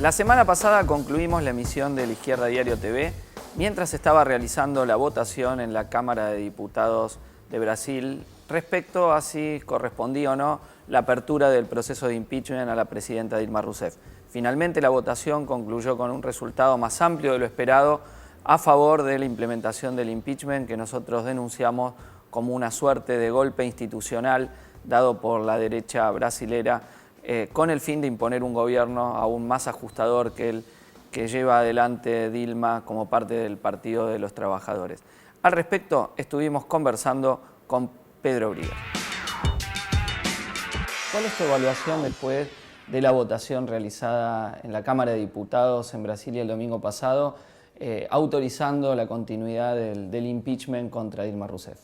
La semana pasada concluimos la emisión de La Izquierda Diario TV mientras estaba realizando la votación en la Cámara de Diputados de Brasil respecto a si correspondía o no la apertura del proceso de impeachment a la presidenta Dilma Rousseff. Finalmente la votación concluyó con un resultado más amplio de lo esperado a favor de la implementación del impeachment que nosotros denunciamos como una suerte de golpe institucional dado por la derecha brasilera con el fin de imponer un gobierno aún más ajustador que el que lleva adelante Dilma como parte del Partido de los Trabajadores. Al respecto, estuvimos conversando con Pedro Briga. ¿Cuál es tu evaluación después de la votación realizada en la Cámara de Diputados en Brasilia el domingo pasado, autorizando la continuidad del impeachment contra Dilma Rousseff?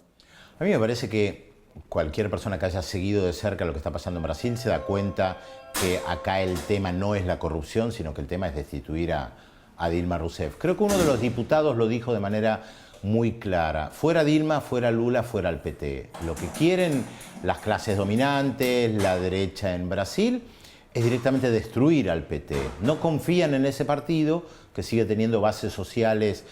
A mí me parece que cualquier persona que haya seguido de cerca lo que está pasando en Brasil se da cuenta que acá el tema no es la corrupción, sino que el tema es destituir a Dilma Rousseff. Creo que uno de los diputados lo dijo de manera muy clara. Fuera Dilma, fuera Lula, fuera el PT. Lo que quieren las clases dominantes, la derecha en Brasil, es directamente destruir al PT. No confían en ese partido que sigue teniendo bases sociales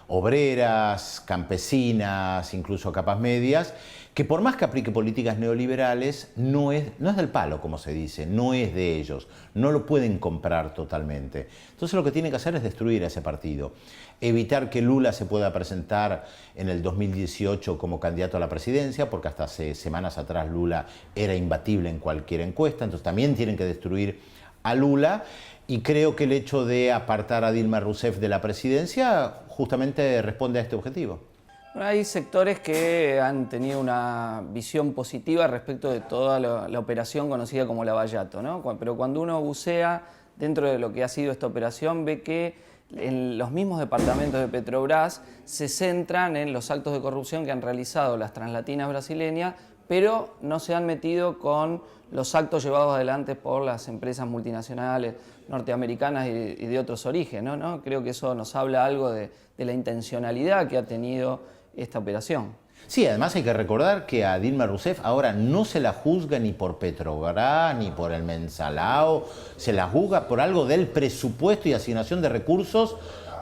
obreras, campesinas, incluso capas medias, que por más que aplique políticas neoliberales, no es del palo, como se dice, no es de ellos, no lo pueden comprar totalmente. Entonces lo que tienen que hacer es destruir a ese partido, evitar que Lula se pueda presentar en el 2018 como candidato a la presidencia, porque hasta hace semanas atrás Lula era imbatible en cualquier encuesta, entonces también tienen que destruir a Lula. Y creo que el hecho de apartar a Dilma Rousseff de la presidencia justamente responde a este objetivo. Hay sectores que han tenido una visión positiva respecto de toda la operación conocida como Lavallato, ¿no? Pero cuando uno bucea dentro de lo que ha sido esta operación, ve que en los mismos departamentos de Petrobras se centran en los actos de corrupción que han realizado las translatinas brasileñas, pero no se han metido con los actos llevados adelante por las empresas multinacionales norteamericanas y de otros orígenes, ¿no? Creo que eso nos habla algo de la intencionalidad que ha tenido esta operación. Sí, además hay que recordar que a Dilma Rousseff ahora no se la juzga ni por Petrobras, ni por el Mensalao, se la juzga por algo del presupuesto y asignación de recursos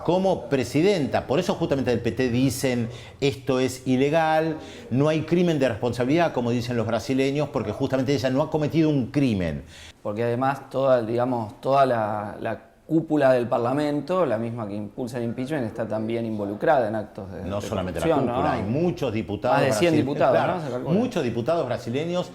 como presidenta. Por eso justamente el PT dicen esto es ilegal, no hay crimen de responsabilidad, como dicen los brasileños, porque justamente ella no ha cometido un crimen. Porque además toda la cúpula del Parlamento, la misma que impulsa el impeachment, está también involucrada en actos de No solamente la corrupción, cúpula, ¿no? hay muchos diputados más de 100 diputados, claro, ¿no? muchos diputados brasileños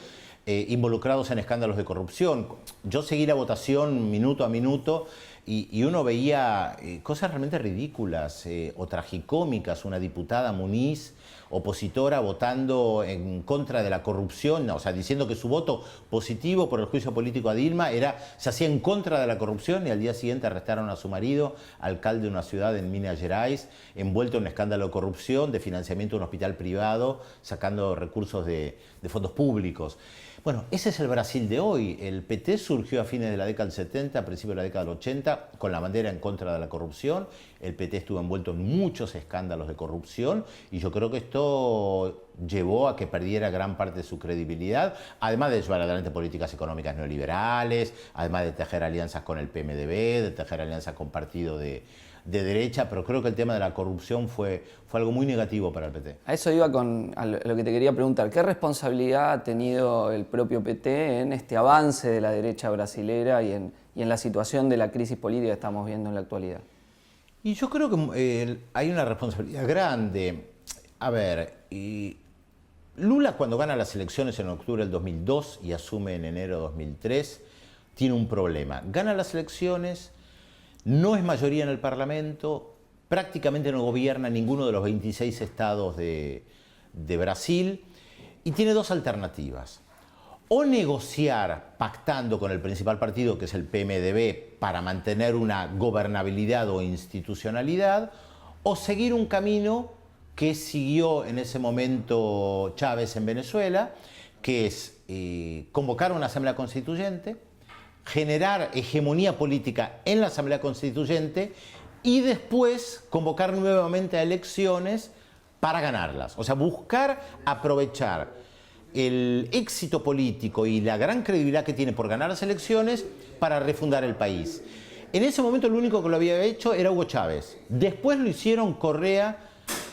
involucrados en escándalos de corrupción. Yo seguí la votación minuto a minuto y uno veía cosas realmente ridículas o tragicómicas. Una diputada Muniz, opositora, votando en contra de la corrupción, o sea, diciendo que su voto positivo por el juicio político a Dilma se hacía en contra de la corrupción, y al día siguiente arrestaron a su marido, alcalde de una ciudad en Minas Gerais, envuelto en un escándalo de corrupción, de financiamiento de un hospital privado, sacando recursos de fondos públicos. Bueno, ese es el Brasil de hoy. El PT surgió a fines de la década del 70, a principios de la década del 80, con la bandera en contra de la corrupción. El PT estuvo envuelto en muchos escándalos de corrupción y yo creo que esto llevó a que perdiera gran parte de su credibilidad, además de llevar adelante políticas económicas neoliberales, además de tejer alianzas con el PMDB, de tejer alianzas con partidos de derecha, pero creo que el tema de la corrupción fue algo muy negativo para el PT. A eso iba a lo que te quería preguntar. ¿Qué responsabilidad ha tenido el propio PT en este avance de la derecha brasilera y en la situación de la crisis política que estamos viendo en la actualidad? Y yo creo que hay una responsabilidad grande. A ver, Lula cuando gana las elecciones en octubre del 2002 y asume en enero de 2003, tiene un problema. Gana las elecciones, no es mayoría en el Parlamento, prácticamente no gobierna ninguno de los 26 estados de Brasil y tiene dos alternativas. O negociar pactando con el principal partido, que es el PMDB, para mantener una gobernabilidad o institucionalidad, o seguir un camino que siguió en ese momento Chávez en Venezuela, que es convocar una asamblea constituyente, generar hegemonía política en la Asamblea Constituyente y después convocar nuevamente a elecciones para ganarlas. O sea, buscar aprovechar el éxito político y la gran credibilidad que tiene por ganar las elecciones para refundar el país. En ese momento el único que lo había hecho era Hugo Chávez. Después lo hicieron Correa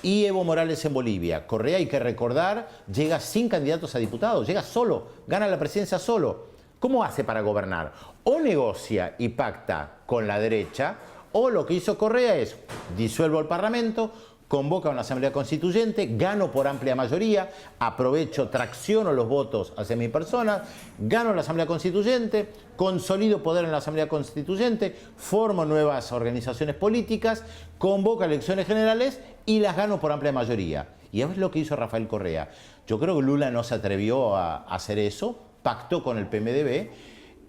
y Evo Morales en Bolivia. Correa, hay que recordar, llega sin candidatos a diputados, llega solo, gana la presidencia solo. ¿Cómo hace para gobernar? O negocia y pacta con la derecha, o lo que hizo Correa es disuelvo el Parlamento, convoca una asamblea constituyente, gano por amplia mayoría, aprovecho, tracciono los votos hacia mi persona, gano la asamblea constituyente, consolido poder en la asamblea constituyente, formo nuevas organizaciones políticas, convoco elecciones generales y las gano por amplia mayoría. Y es lo que hizo Rafael Correa. Yo creo que Lula no se atrevió a hacer eso, pactó con el PMDB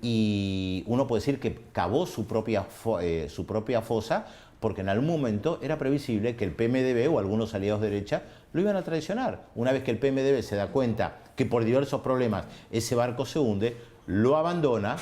y uno puede decir que cavó su propia fosa, porque en algún momento era previsible que el PMDB o algunos aliados de derecha lo iban a traicionar. Una vez que el PMDB se da cuenta que por diversos problemas ese barco se hunde, lo abandona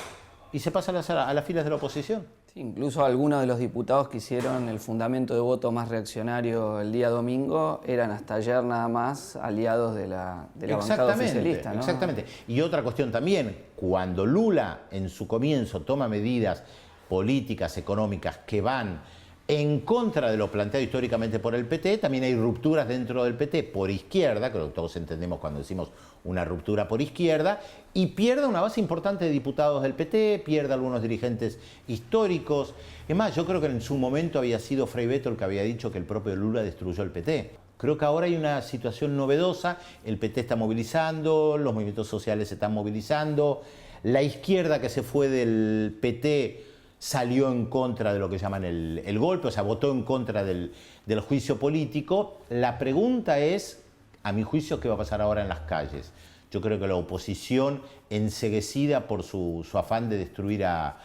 y se pasa a las filas de la oposición. Sí, incluso algunos de los diputados que hicieron el fundamento de voto más reaccionario el día domingo eran hasta ayer nada más aliados de la bancada oficialista, ¿no? Exactamente. Y otra cuestión también, cuando Lula en su comienzo toma medidas políticas, económicas que van en contra de lo planteado históricamente por el PT, también hay rupturas dentro del PT por izquierda, creo que todos entendemos cuando decimos una ruptura por izquierda, y pierde una base importante de diputados del PT, pierde algunos dirigentes históricos. Es más, yo creo que en su momento había sido Frei Betto el que había dicho que el propio Lula destruyó el PT. Creo que ahora hay una situación novedosa, el PT está movilizando, los movimientos sociales se están movilizando, la izquierda que se fue del PT salió en contra de lo que llaman el golpe, o sea, votó en contra del juicio político. La pregunta es, a mi juicio, ¿qué va a pasar ahora en las calles? Yo creo que la oposición, enceguecida por su afán de destruir a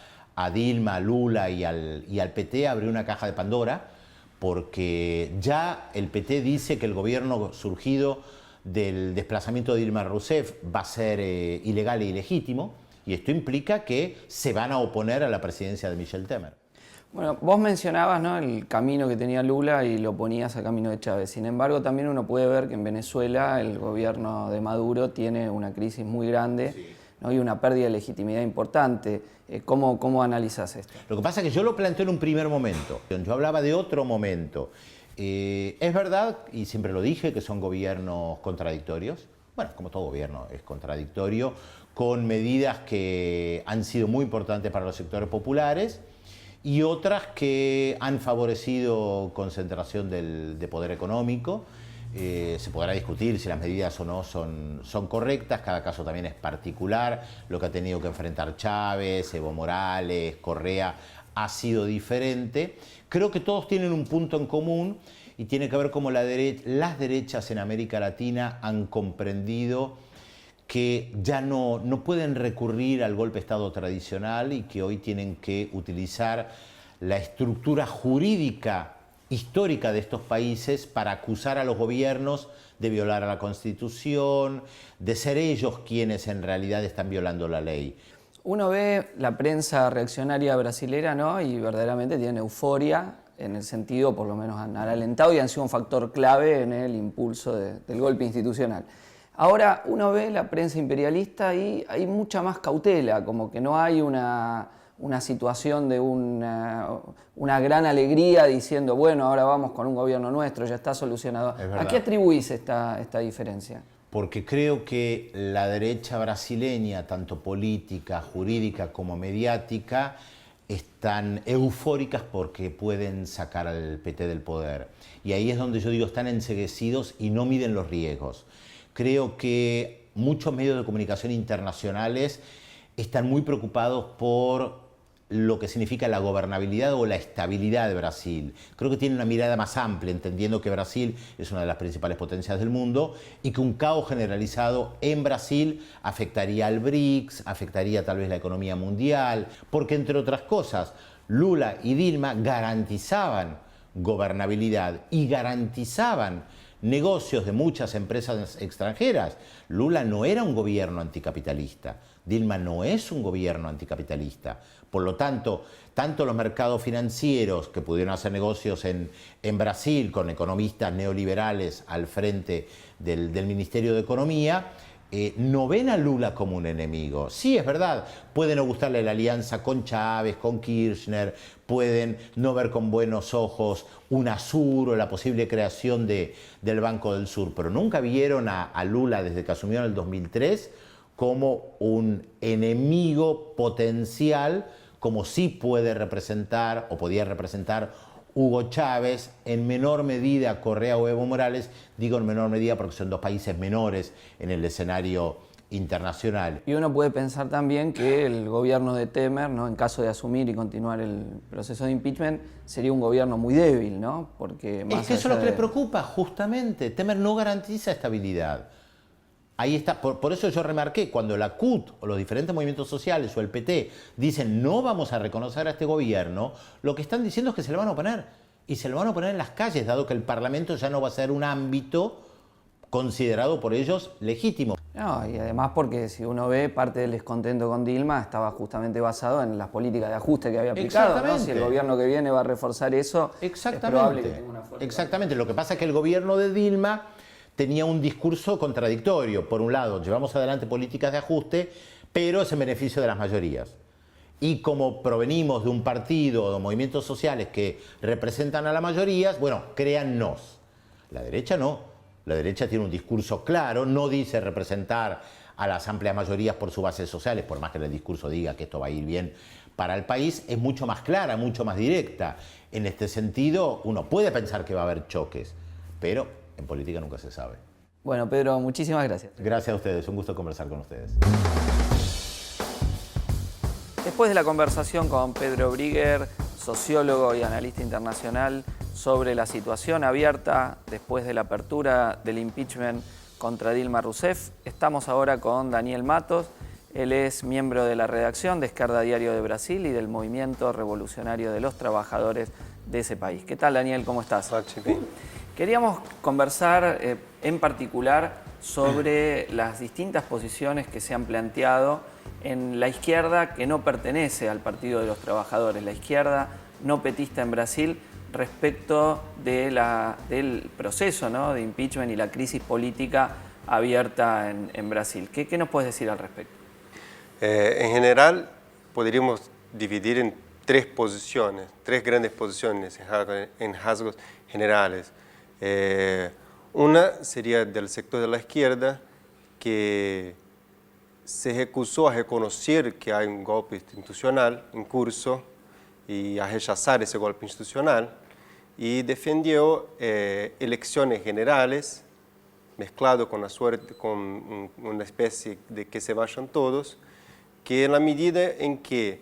Dilma, a Lula y al PT, abrió una caja de Pandora, porque ya el PT dice que el gobierno surgido del desplazamiento de Dilma Rousseff va a ser ilegal e ilegítimo, y esto implica que se van a oponer a la presidencia de Michel Temer. Bueno, vos mencionabas, ¿no?, el camino que tenía Lula y lo ponías al camino de Chávez. Sin embargo, también uno puede ver que en Venezuela el gobierno de Maduro tiene una crisis muy grande, sí, ¿no?, y una pérdida de legitimidad importante. ¿Cómo analizas esto? Lo que pasa es que yo lo planteo en un primer momento. Yo hablaba de otro momento. Es verdad, y siempre lo dije, que son gobiernos contradictorios. Bueno, como todo gobierno es contradictorio, con medidas que han sido muy importantes para los sectores populares y otras que han favorecido concentración de poder económico. Se podrá discutir si las medidas o no son correctas, cada caso también es particular, lo que ha tenido que enfrentar Chávez, Evo Morales, Correa ha sido diferente. Creo que todos tienen un punto en común y tiene que ver cómo las derechas en América Latina han comprendido que ya no pueden recurrir al golpe de Estado tradicional y que hoy tienen que utilizar la estructura jurídica histórica de estos países para acusar a los gobiernos de violar a la Constitución, de ser ellos quienes en realidad están violando la ley. Uno ve la prensa reaccionaria brasilera, ¿no?, y verdaderamente tiene euforia, en el sentido, por lo menos han alentado y han sido un factor clave en el impulso del golpe institucional. Ahora uno ve la prensa imperialista y hay mucha más cautela, como que no hay una situación de una gran alegría diciendo, bueno, ahora vamos con un gobierno nuestro, ya está solucionado. ¿A qué atribuís esta diferencia? Porque creo que la derecha brasileña, tanto política, jurídica como mediática, están eufóricas porque pueden sacar al PT del poder. Y ahí es donde yo digo, están enceguecidos y no miden los riesgos. Creo que muchos medios de comunicación internacionales están muy preocupados por lo que significa la gobernabilidad o la estabilidad de Brasil. Creo que tienen una mirada más amplia, entendiendo que Brasil es una de las principales potencias del mundo y que un caos generalizado en Brasil afectaría al BRICS, afectaría tal vez la economía mundial, porque entre otras cosas, Lula y Dilma garantizaban gobernabilidad y garantizaban negocios de muchas empresas extranjeras. Lula no era un gobierno anticapitalista, Dilma no es un gobierno anticapitalista. Por lo tanto, tanto los mercados financieros que pudieron hacer negocios en Brasil con economistas neoliberales al frente del Ministerio de Economía, no ven a Lula como un enemigo. Sí, es verdad, puede no gustarle la alianza con Chávez, con Kirchner, pueden no ver con buenos ojos UNASUR o la posible creación del Banco del Sur, pero nunca vieron a Lula desde que asumió en el 2003 como un enemigo potencial, como sí puede representar o podía representar Hugo Chávez, en menor medida Correa o Evo Morales. Digo en menor medida porque son dos países menores en el escenario internacional. Y uno puede pensar también que el gobierno de Temer, ¿no?, en caso de asumir y continuar el proceso de impeachment, sería un gobierno muy débil, ¿no? Porque más es que eso es lo que de... le preocupa, justamente. Temer no garantiza estabilidad. Ahí está, por eso yo remarqué, cuando la CUT o los diferentes movimientos sociales o el PT dicen no vamos a reconocer a este gobierno, lo que están diciendo es que se le van a oponer. Y se le van a oponer en las calles, dado que el Parlamento ya no va a ser un ámbito considerado por ellos legítimo. No, y además porque si uno ve, parte del descontento con Dilma estaba justamente basado en las políticas de ajuste que había aplicado, ¿no? Si el gobierno que viene va a reforzar eso, es probable que tenga una fuerza. Exactamente, lo que pasa es que el gobierno de Dilma tenía un discurso contradictorio. Por un lado, llevamos adelante políticas de ajuste, pero es en beneficio de las mayorías. Y como provenimos de un partido o de movimientos sociales que representan a las mayorías, bueno, créannos. La derecha no. La derecha tiene un discurso claro, no dice representar a las amplias mayorías por sus bases sociales, por más que el discurso diga que esto va a ir bien para el país, es mucho más clara, mucho más directa. En este sentido, uno puede pensar que va a haber choques, pero en política nunca se sabe. Bueno, Pedro, muchísimas gracias. Gracias a ustedes, un gusto conversar con ustedes. Después de la conversación con Pedro Brigger, sociólogo y analista internacional, sobre la situación abierta después de la apertura del impeachment contra Dilma Rousseff, estamos ahora con Daniel Matos. Él es miembro de la redacción de Esquerda Diario de Brasil y del Movimiento Revolucionario de los Trabajadores de ese país. ¿Qué tal, Daniel? ¿Cómo estás? Queríamos conversar en particular sobre las distintas posiciones que se han planteado en la izquierda que no pertenece al Partido de los Trabajadores, la izquierda no petista en Brasil, respecto de del proceso, ¿no?, de impeachment y la crisis política abierta en Brasil. ¿Qué nos puedes decir al respecto? En general, podríamos dividir en tres posiciones, tres grandes posiciones en rasgos generales. Una sería del sector de la izquierda, que se recusó a reconocer que hay un golpe institucional en curso y a rechazar ese golpe institucional, y defendió elecciones generales mezclado con la suerte, con una especie de que se vayan todos, que en la medida en que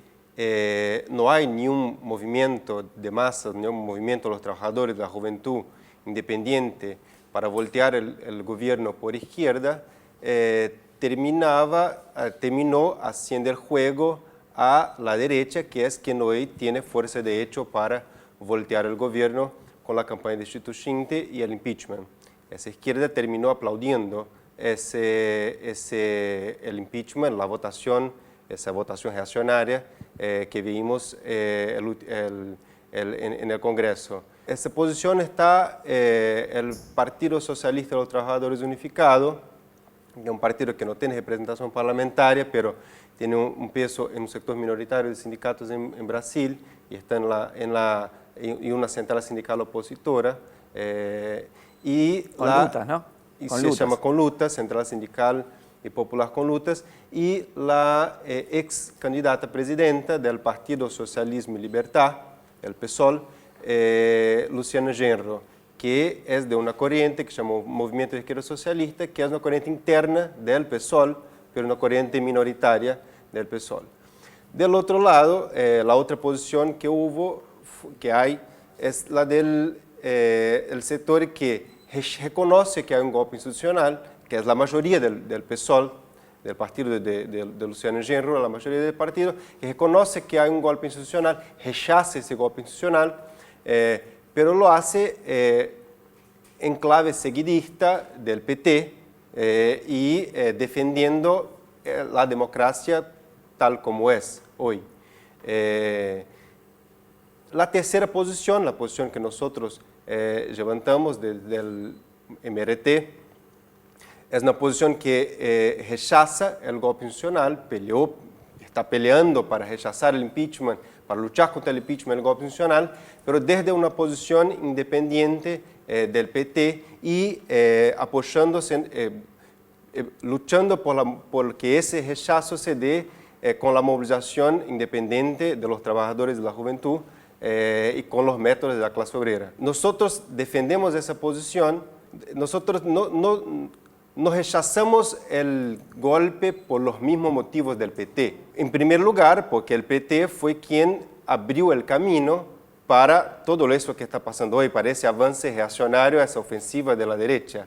no hay ni un movimiento de masas, ni un movimiento de los trabajadores, de la juventud independiente para voltear el gobierno por izquierda, terminó haciendo el juego a la derecha, que es quien hoy tiene fuerza de hecho para voltear el gobierno con la campaña de destituyente y el impeachment. Esa izquierda terminó aplaudiendo el impeachment, la votación, esa votación reaccionaria que vimos en el Congreso. En esa posición está el Partido Socialista de los Trabajadores Unificado, que es un partido que no tiene representación parlamentaria, pero tiene un peso en un sector minoritario de sindicatos en Brasil y está en una central sindical opositora. Con lutas, ¿no? Se llama Con Lutas, Central Sindical y Popular Con Lutas, y la ex candidata presidenta del Partido Socialismo y Libertad, el PSOL, Luciana Genro, que es de una corriente que se llama Movimiento de Izquierda Socialista, que es una corriente interna del PSOL, pero una corriente minoritaria del PSOL. Del otro lado, la otra posición que hay es la del el sector que reconoce que hay un golpe institucional, que es la mayoría del PSOL, del partido de Luciano Genro, la mayoría del partido, que reconoce que hay un golpe institucional, rechaza ese golpe institucional, pero lo hace en clave seguidista del PT y defendiendo la democracia tal como es hoy. La tercera posición, la posición que nosotros levantamos del MRT, es una posición que rechaza el golpe institucional, está peleando para rechazar el impeachment, para luchar contra el impeachment, el golpe institucional, pero desde una posición independiente del PT y apoyándose, luchando por que ese rechazo se dé con la movilización independiente de los trabajadores de la juventud y con los métodos de la clase obrera. Nosotros defendemos esa posición, nosotros no rechazamos el golpe por los mismos motivos del PT. En primer lugar, porque el PT fue quien abrió el camino para todo eso que está pasando hoy, para ese avance reaccionario, esa ofensiva de la derecha.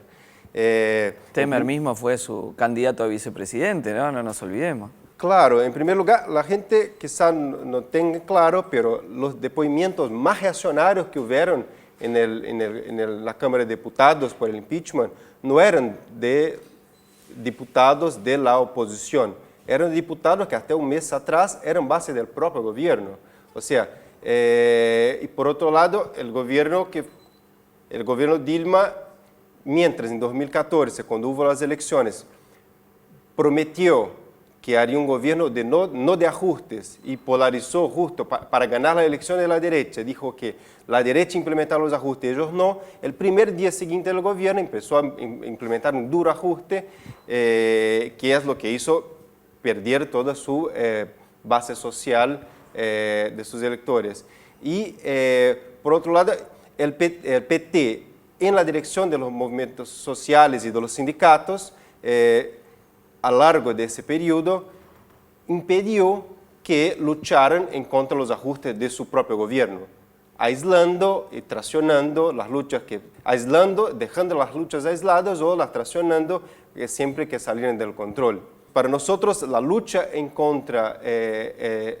Temer mismo fue su candidato a vicepresidente, ¿no? No nos olvidemos. Claro, en primer lugar, la gente quizá no tenga claro, pero los depoimientos más reaccionarios que hubieron en la Cámara de Diputados por el impeachment no eran de diputados de la oposición, eran diputados que hasta un mes atrás eran base del propio gobierno. O sea, y por otro lado, el gobierno Dilma, mientras en 2014, cuando hubo las elecciones, prometió que haría un gobierno no de ajustes y polarizó justo para ganar la elección de la derecha. Dijo que la derecha implementaba los ajustes, ellos no. El primer día siguiente del gobierno empezó a implementar un duro ajuste, que es lo que hizo perder toda su base social de sus electores. Y por otro lado, el PT, en la dirección de los movimientos sociales y de los sindicatos, a lo largo de ese periodo, impidió que lucharan en contra de los ajustes de su propio gobierno, aislando y traicionando las luchas, dejando las luchas aisladas o las traicionando siempre que salieran del control. Para nosotros, la lucha en contra el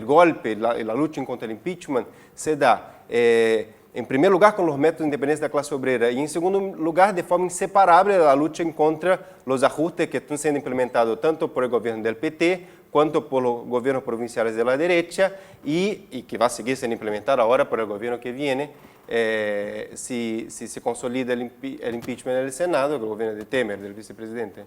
golpe, la lucha en contra el impeachment, se da en primer lugar con los métodos de independencia de la clase obrera y en segundo lugar de forma inseparable la lucha en contra los ajustes que están siendo implementados tanto por el gobierno del PT cuanto por los gobiernos provinciales de la derecha y que va a seguir siendo implementado ahora por el gobierno que viene si se consolida el impeachment en el Senado, el gobierno de Temer, del vicepresidente.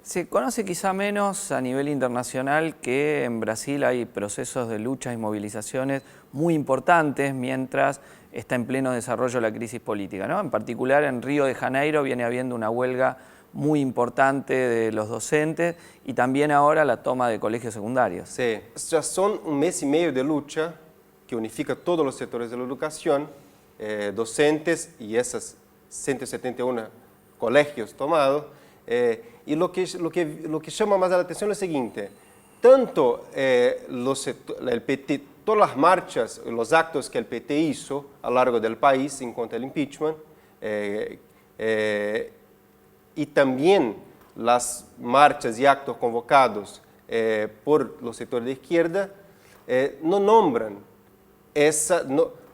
Se conoce quizá menos a nivel internacional que en Brasil hay procesos de luchas y movilizaciones muy importantes mientras está en pleno desarrollo la crisis política, ¿no? En particular en Río de Janeiro viene habiendo una huelga muy importante de los docentes y también ahora la toma de colegios secundarios. Sí, ya son un mes y medio de lucha que unifica todos los sectores de la educación, docentes y esas 171 colegios tomados. Y lo que llama más la atención es lo siguiente, tanto el PT, todas las marchas, los actos que el PT hizo a lo largo del país en contra del impeachment, y también las marchas y actos convocados por los sectores de izquierda, no nombran,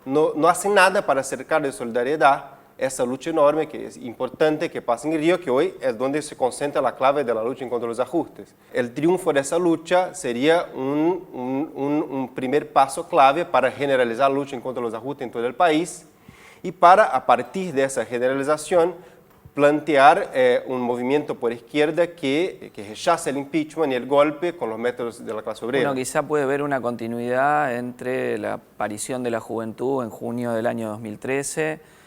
no hacen nada para acercar de solidaridad esa lucha enorme, que es importante, que pasa en Río, que hoy es donde se concentra la clave de la lucha en contra de los ajustes. El triunfo de esa lucha sería un primer paso clave para generalizar la lucha en contra de los ajustes en todo el país y para, a partir de esa generalización, plantear un movimiento por izquierda que rechace el impeachment y el golpe con los métodos de la clase obrera. Bueno, quizá puede haber una continuidad entre la aparición de la juventud en junio del año 2013,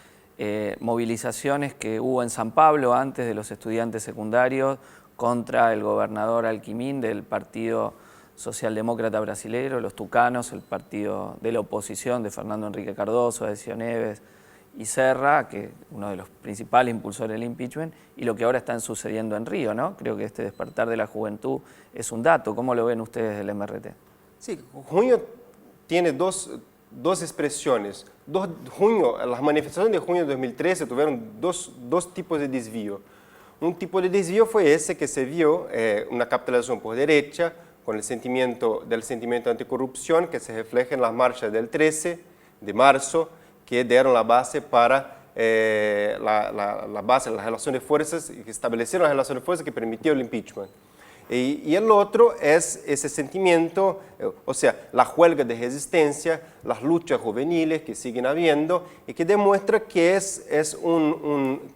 movilizaciones que hubo en San Pablo antes de los estudiantes secundarios contra el gobernador Alckmin del Partido Socialdemócrata Brasilero, los Tucanos, el partido de la oposición de Fernando Henrique Cardoso, Aécio Neves y Serra, que uno de los principales impulsores del impeachment, y lo que ahora está sucediendo en Río, ¿no? Creo que este despertar de la juventud es un dato. ¿Cómo lo ven ustedes del MRT? Sí, junio tiene dos expresiones. Las manifestaciones de junio de 2013 tuvieron dos tipos de desvío. Un tipo de desvío fue ese que se vio, una capitalización por derecha, con el sentimiento anticorrupción que se refleja en las marchas del 13 de marzo, que dieron la base para la base de las relaciones de fuerzas, que establecieron las relaciones de fuerzas que permitió el impeachment. Y el otro es ese sentimiento, o sea, la huelga de resistencia, las luchas juveniles que siguen habiendo y que demuestra que,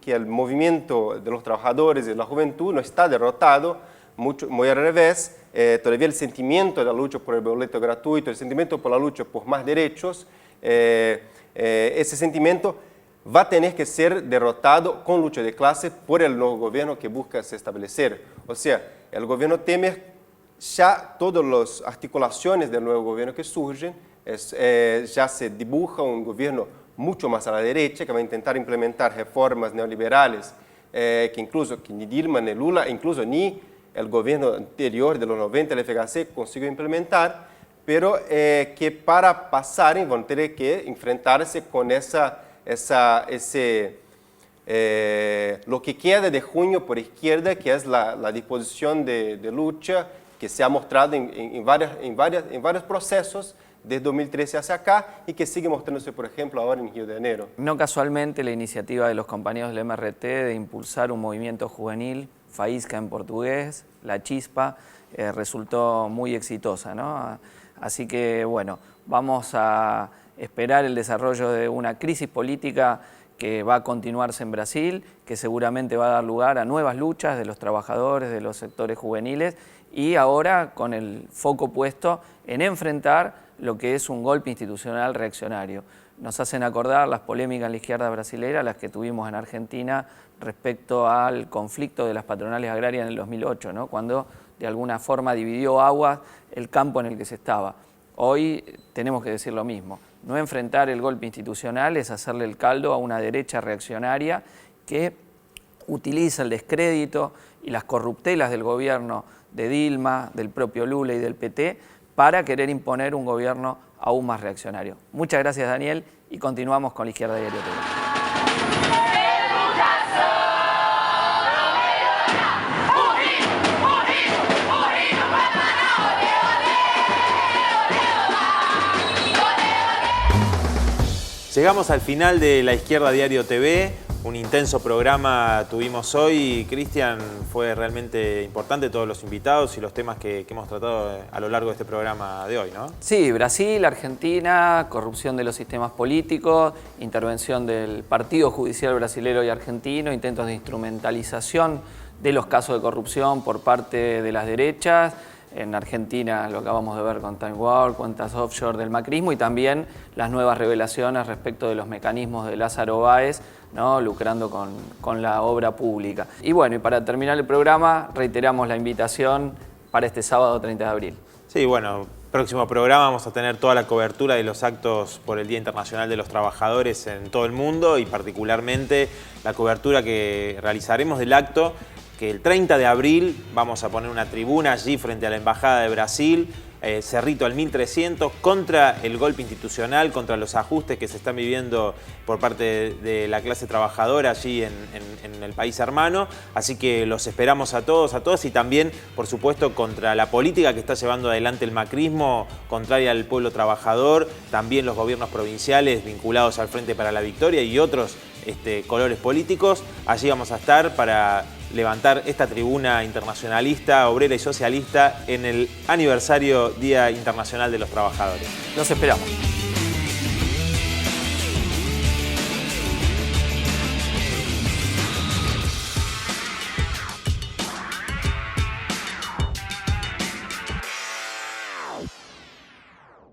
que el movimiento de los trabajadores y de la juventud no está derrotado, muy al revés. Todavía el sentimiento de la lucha por el boleto gratuito, el sentimiento por la lucha por más derechos, ese sentimiento va a tener que ser derrotado con lucha de clase por el nuevo gobierno que busca se establecer. O sea, el gobierno Temer, ya todas las articulaciones del nuevo gobierno que surgen, ya se dibuja un gobierno mucho más a la derecha, que va a intentar implementar reformas neoliberales, que incluso que ni Dilma ni Lula, incluso ni el gobierno anterior de los 90, el FHC, consiguió implementar, pero que para pasar van a tener que enfrentarse con lo que queda de junio por izquierda, que es la disposición de lucha que se ha mostrado en varios procesos desde 2013 hacia acá y que sigue mostrándose, por ejemplo, ahora en Río de Janeiro. No casualmente la iniciativa de los compañeros del MRT de impulsar un movimiento juvenil, Faísca en portugués, La Chispa, resultó muy exitosa, ¿no? Así que, bueno, vamos a esperar el desarrollo de una crisis política que va a continuarse en Brasil, que seguramente va a dar lugar a nuevas luchas de los trabajadores, de los sectores juveniles, y ahora con el foco puesto en enfrentar lo que es un golpe institucional reaccionario. Nos hacen acordar las polémicas en la izquierda brasilera, las que tuvimos en Argentina respecto al conflicto de las patronales agrarias en el 2008, ¿no? Cuando de alguna forma dividió aguas el campo en el que se estaba. Hoy tenemos que decir lo mismo. No enfrentar el golpe institucional es hacerle el caldo a una derecha reaccionaria que utiliza el descrédito y las corruptelas del gobierno de Dilma, del propio Lula y del PT para querer imponer un gobierno aún más reaccionario. Muchas gracias, Daniel, y continuamos con La Izquierda Diario TV. Llegamos al final de La Izquierda Diario TV, un intenso programa tuvimos hoy. Cristian, fue realmente importante todos los invitados y los temas que hemos tratado a lo largo de este programa de hoy, ¿no? Sí, Brasil, Argentina, corrupción de los sistemas políticos, intervención del Partido Judicial brasilero y argentino, intentos de instrumentalización de los casos de corrupción por parte de las derechas. En Argentina lo acabamos de ver con Time War, cuentas offshore del macrismo y también las nuevas revelaciones respecto de los mecanismos de Lázaro Báez, ¿no? Lucrando con la obra pública. Y bueno, y para terminar el programa, reiteramos la invitación para este sábado 30 de abril. Sí, bueno, próximo programa vamos a tener toda la cobertura de los actos por el Día Internacional de los Trabajadores en todo el mundo y particularmente la cobertura que realizaremos del acto que el 30 de abril vamos a poner una tribuna allí frente a la Embajada de Brasil, Cerrito al 1300, contra el golpe institucional, contra los ajustes que se están viviendo por parte de la clase trabajadora allí en el país hermano. Así que los esperamos a todos y también, por supuesto, contra la política que está llevando adelante el macrismo, contraria al pueblo trabajador, también los gobiernos provinciales vinculados al Frente para la Victoria y otros colores políticos. Allí vamos a estar para levantar esta tribuna internacionalista, obrera y socialista en el aniversario Día Internacional de los Trabajadores. Los esperamos.